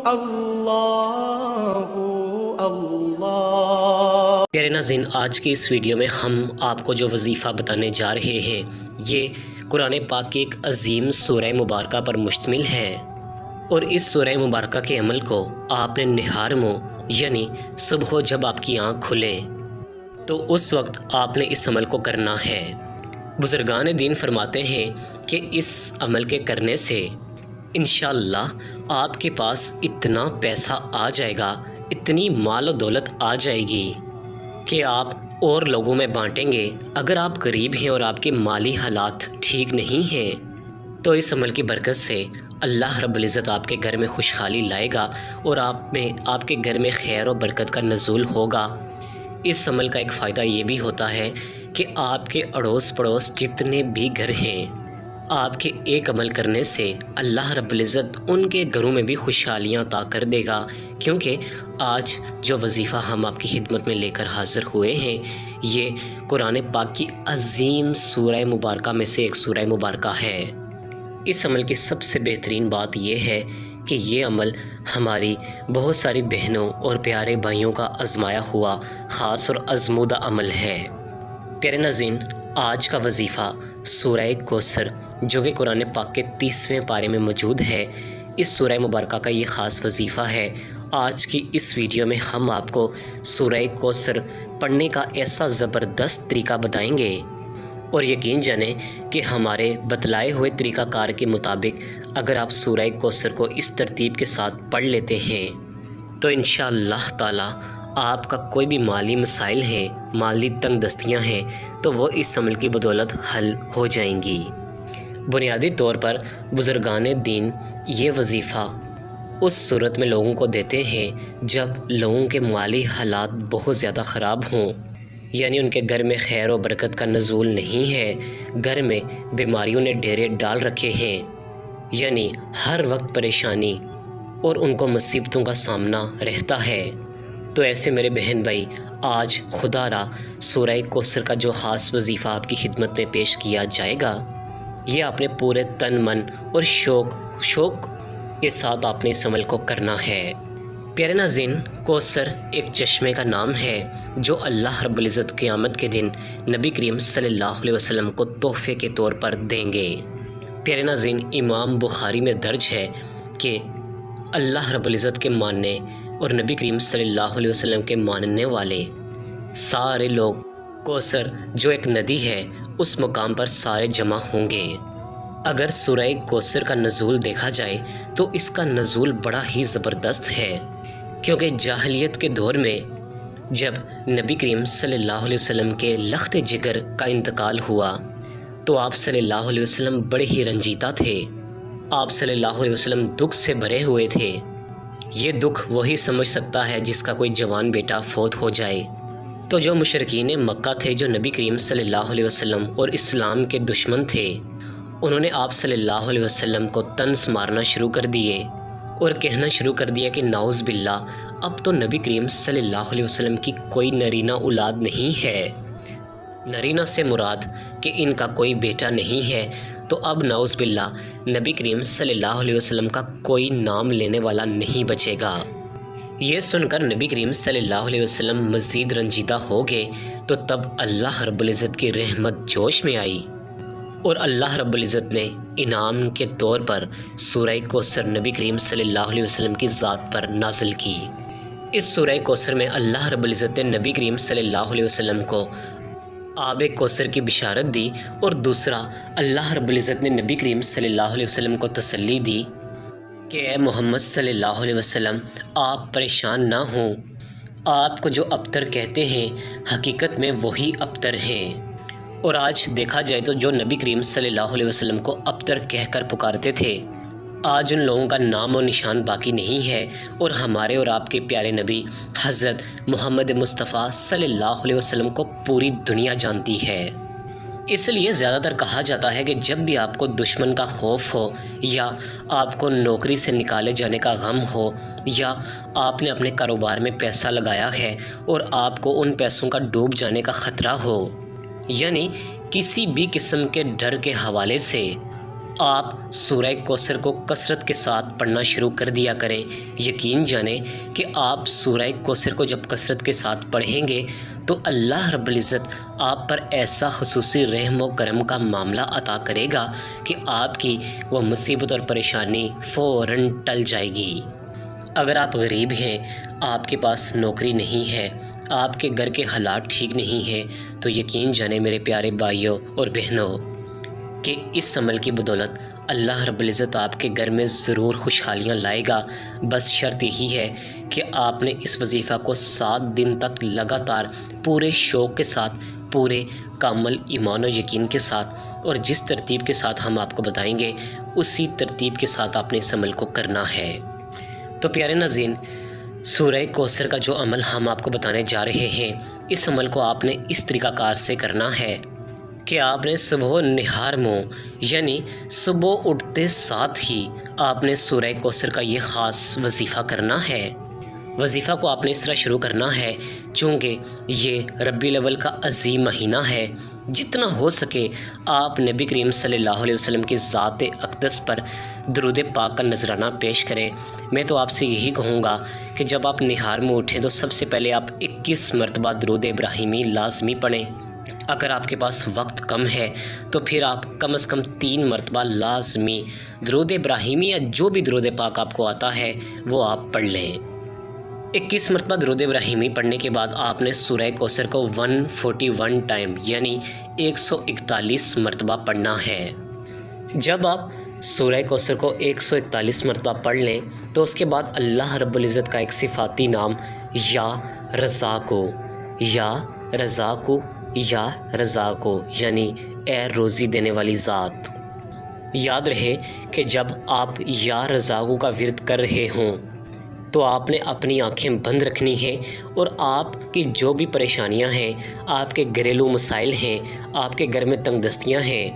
अल्लाह अल्लाह। प्यारे नाज़रीन، आज की इस वीडियो में हम आपको जो वजीफ़ा बताने जा रहे हैं ये कुरान पाक की एक अजीम सूरह मुबारका पर मुश्तमिल है। और इस सूरह मुबारका के अमल को आपने नहार में यानी सुबह जब आपकी आँख खुले तो उस वक्त आपने इस अमल को करना है। बुज़ुर्गान दीन फरमाते हैं कि इस अमल के करने से इंशाअल्लाह आपके पास इतना पैसा आ जाएगा, इतनी माल और दौलत आ जाएगी कि आप और लोगों में बांटेंगे। अगर आप गरीब हैं और आपके माली हालात ठीक नहीं हैं तो इस अमल की बरकत से अल्लाह रब्बुल इज़्ज़त आपके घर में खुशहाली लाएगा और आपके घर में खैर और बरकत का नज़ूल होगा। इस अमल का एक फ़ायदा ये भी होता है कि आपके अड़ोस पड़ोस जितने भी घर हैं, आपके एक अमल करने से अल्लाह रब्बुल इज़्ज़त उनके घरों में भी खुशहालियाँ अता कर देगा। क्योंकि आज जो वजीफ़ा हम आपकी खिदमत में लेकर हाज़िर हुए हैं ये कुरान पाक की अजीम सूरह मुबारका में से एक सूरह मुबारका है। इस अमल की सबसे बेहतरीन बात यह है कि ये अमल हमारी बहुत सारी बहनों और प्यारे भाइयों का आजमाया हुआ ख़ास और आजमूदा अमल है। प्यारे नाज़रीन, आज का वजीफ़ा सूरह कौसर जो कि कुरान पाक के 30वें पारे में मौजूद है, इस सूरह मुबारका का ये ख़ास वजीफ़ा है। आज की इस वीडियो में हम आपको सूरह कौसर पढ़ने का ऐसा ज़बरदस्त तरीका बताएंगे और यकीन जानें कि हमारे बतलाए हुए तरीक़ाकार के मुताबिक अगर आप सूरह कौसर को इस तरतीब के साथ पढ़ लेते हैं तो इंशाअल्लाह ताला आपका कोई भी माली मसाइल हैं, माली तंग दस्तियाँ हैं तो वो इस अमल की बदौलत हल हो जाएंगी। बुनियादी तौर पर बुज़ुर्गान दीन ये वजीफ़ा उस सूरत में लोगों को देते हैं जब लोगों के माली हालात बहुत ज़्यादा ख़राब हों, यानी उनके घर में खैर और बरकत का नज़ूल नहीं है, घर में बीमारियों ने डेरे डाल रखे हैं, यानी हर वक्त परेशानी और उनको मुसीबतों का सामना रहता है। तो ऐसे मेरे बहन भाई, आज खुदारा सूरह कौसर का जो ख़ास वजीफ़ा आपकी खिदमत में पेश किया जाएगा ये आपने पूरे तन मन और शौक़ के साथ आपने इस अमल को करना है। प्यारे नाज़रीन, कौसर एक चश्मे का नाम है जो अल्लाह रब्बुल इज़्ज़त क़यामत के दिन नबी करीम सल्लल्लाहु अलैहि वसल्लम को तोहफ़े के तौर पर देंगे। प्यारे नाज़रीन, इमाम बुखारी में दर्ज है कि अल्लाह रब्बुल इज़्ज़त के मानने और नबी करीम सल्लल्लाहु अलैहि वसल्लम के मानने वाले सारे लोग कौसर जो एक नदी है उस मुकाम पर सारे जमा होंगे। अगर सूरह कौसर का नज़ूल देखा जाए तो इसका नज़ूल बड़ा ही ज़बरदस्त है, क्योंकि जाहिलियत के दौर में जब नबी करीम सल्लल्लाहु अलैहि वसल्लम के लख्त जिगर का इंतकाल हुआ तो आप सल्लल्लाहु अलैहि वसल्लम बड़े ही रंजीता थे। आप सल्लल्लाहु अलैहि वसल्लम दुख से भरे हुए थे। ये दुख वही समझ सकता है जिसका कोई जवान बेटा फौत हो जाए। तो जो मुशरिकीन मक्का थे, जो नबी करीम सल्लल्लाहु अलैहि वसल्लम और इस्लाम के दुश्मन थे, उन्होंने आप सल्लल्लाहु अलैहि वसल्लम को तंज मारना शुरू कर दिए और कहना शुरू कर दिया कि नाउज़ बिल्ला, अब तो नबी करीम सल्लल्लाहु अलैहि वसल्लम की कोई नरीना औलाद नहीं है। नरीना से मुराद कि इनका कोई बेटा नहीं है, तो अब नाउज़ बिल्ला नबी करीम सल्लल्लाहु अलैहि वसल्लम का कोई नाम लेने वाला नहीं बचेगा। ये सुनकर नबी करीम सल्लल्लाहु अलैहि वसल्लम मज़ीद रंजीदा हो गए। तो तब अल्लाह रब्बुल इज़्ज़त की रहमत जोश में आई और अल्लाह रब्बुल इज़्ज़त ने इनाम के तौर पर सूरह कौसर नबी करीम सल्लल्लाहु अलैहि वसल्लम की ज़ात पर नाज़िल की। इस सूरह कौसर में अल्लाह रब्बुल इज़्ज़त ने नबी करीम सल्लल्लाहु अलैहि वसल्लम को आब कौसर की बिशारत दी और दूसरा अल्लाह रब्बुल इज़्ज़त ने नबी करीम सल्लल्लाहु अलैहि वसल्लम को तसल्ली दी कि ए मोहम्मद सल्लल्लाहु अलैहि वसल्लम, आप परेशान ना हों, आपको जो अबतर कहते हैं हकीकत में वही अबतर हैं। और आज देखा जाए तो जो नबी करीम सल्लल्लाहु अलैहि वसल्लम को अबतर कहकर पुकारते थे, आज उन लोगों का नाम और निशान बाकी नहीं है। और हमारे और आपके प्यारे नबी हज़रत मोहम्मद मुस्तफ़ा सल्लल्लाहु अलैहि वसल्लम को पूरी दुनिया जानती है। इसलिए ज़्यादातर कहा जाता है कि जब भी आपको दुश्मन का खौफ हो या आपको नौकरी से निकाले जाने का गम हो या आपने अपने कारोबार में पैसा लगाया है और आपको उन पैसों का डूब जाने का ख़तरा हो, यानी किसी भी किस्म के डर के हवाले से آپ سورہ کوثر کو کثرت کے ساتھ پڑھنا شروع کر دیا کریں۔ یقین جانیں کہ آپ سورہ کوثر کو جب کثرت کے ساتھ پڑھیں گے تو اللہ رب العزت آپ پر ایسا خصوصی رحم و کرم کا معاملہ عطا کرے گا کہ آپ کی وہ مصیبت اور پریشانی فوراً ٹل جائے گی۔ اگر آپ غریب ہیں، آپ کے پاس نوکری نہیں ہے، آپ کے گھر کے حالات ٹھیک نہیں ہیں، تو یقین جانیں میرے پیارے بھائیوں اور بہنوں کہ اس عمل کی بدولت اللہ رب العزت آپ کے گھر میں ضرور خوشحالیاں لائے گا۔ بس شرط یہی ہے کہ آپ نے اس وظیفہ کو 7 دن تک لگاتار پورے شوق کے ساتھ، پورے کامل ایمان و یقین کے ساتھ اور جس ترتیب کے ساتھ ہم آپ کو بتائیں گے اسی ترتیب کے ساتھ آپ نے اس عمل کو کرنا ہے۔ تو پیارے ناظرین، سورہ کوثر کا جو عمل ہم آپ کو بتانے جا رہے ہیں، اس عمل کو آپ نے اس طریقہ کار سے کرنا ہے کہ آپ نے صبح و نہار میں یعنی صبح اٹھتے ساتھ ہی آپ نے سورہ کوثر کا یہ خاص وظیفہ کرنا ہے۔ وظیفہ کو آپ نے اس طرح شروع کرنا ہے چونکہ یہ ربیع الاول کا عظیم مہینہ ہے۔ جتنا ہو سکے آپ نبی کریم صلی اللہ علیہ وسلم کی ذات اقدس پر درود پاک کا نذرانہ پیش کریں۔ میں تو آپ سے یہی کہوں گا کہ جب آپ نہار میں اٹھیں تو سب سے پہلے آپ 21 مرتبہ درود ابراہیمی لازمی پڑھیں۔ اگر آپ کے پاس وقت کم ہے تو پھر آپ کم از کم 3 مرتبہ لازمی درود ابراہیمی یا جو بھی درود پاک آپ کو آتا ہے وہ آپ پڑھ لیں۔ 21 مرتبہ درود ابراہیمی پڑھنے کے بعد آپ نے سورہ کوثر کو 141 ٹائم یعنی 141 مرتبہ پڑھنا ہے۔ جب آپ سورہ کوثر کو 141 مرتبہ پڑھ لیں تو اس کے بعد اللہ رب العزت کا ایک صفاتی نام یا رزاقو یا رزاقو یا رزاقو یعنی اے روزی دینے والی ذات۔ یاد رہے کہ جب آپ یا رزاقو کا ورد کر رہے ہوں تو آپ نے اپنی آنکھیں بند رکھنی ہیں اور آپ کی جو بھی پریشانیاں ہیں، آپ کے گھریلو مسائل ہیں، آپ کے گھر میں تنگ دستیاں ہیں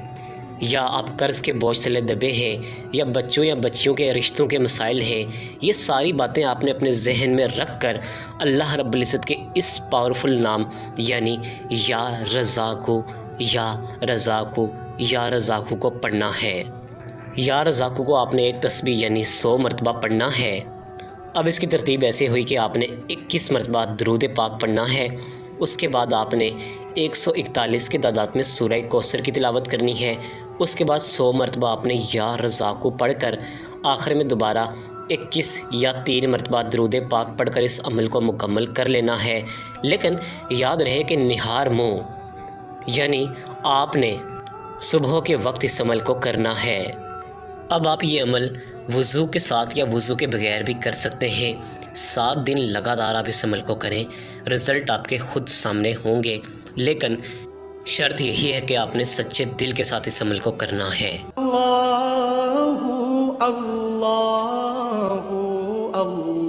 یا آپ قرض کے بوجھ تلے دبے ہیں یا بچوں یا بچیوں کے رشتوں کے مسائل ہیں، یہ ساری باتیں آپ نے اپنے ذہن میں رکھ کر اللہ رب العزت کے اس پاورفل نام یعنی یا رزاقو یا رزاقو یا رزاقو کو پڑھنا ہے۔ یا رزاقو کو آپ نے ایک تسبیح یعنی 100 مرتبہ پڑھنا ہے۔ اب اس کی ترتیب ایسے ہوئی کہ آپ نے 21 مرتبہ درود پاک پڑھنا ہے، اس کے بعد آپ نے 141 کے تعداد میں سورہ کوثر کی تلاوت کرنی ہے، اس کے بعد 100 مرتبہ آپ نے یا رزاقو پڑھ کر آخر میں دوبارہ 21 یا 3 مرتبہ درود پاک پڑھ کر اس عمل کو مکمل کر لینا ہے۔ لیکن یاد رہے کہ نہار منہ یعنی آپ نے صبح کے وقت اس عمل کو کرنا ہے۔ اب آپ یہ عمل وضو کے ساتھ یا وضو کے بغیر بھی کر سکتے ہیں۔ 7 دن لگاتار آپ اس عمل کو کریں، رزلٹ آپ کے خود سامنے ہوں گے، لیکن شرط یہی ہے کہ آپ نے سچے دل کے ساتھ اس عمل کو کرنا ہے۔ اللہ اللہ اللہ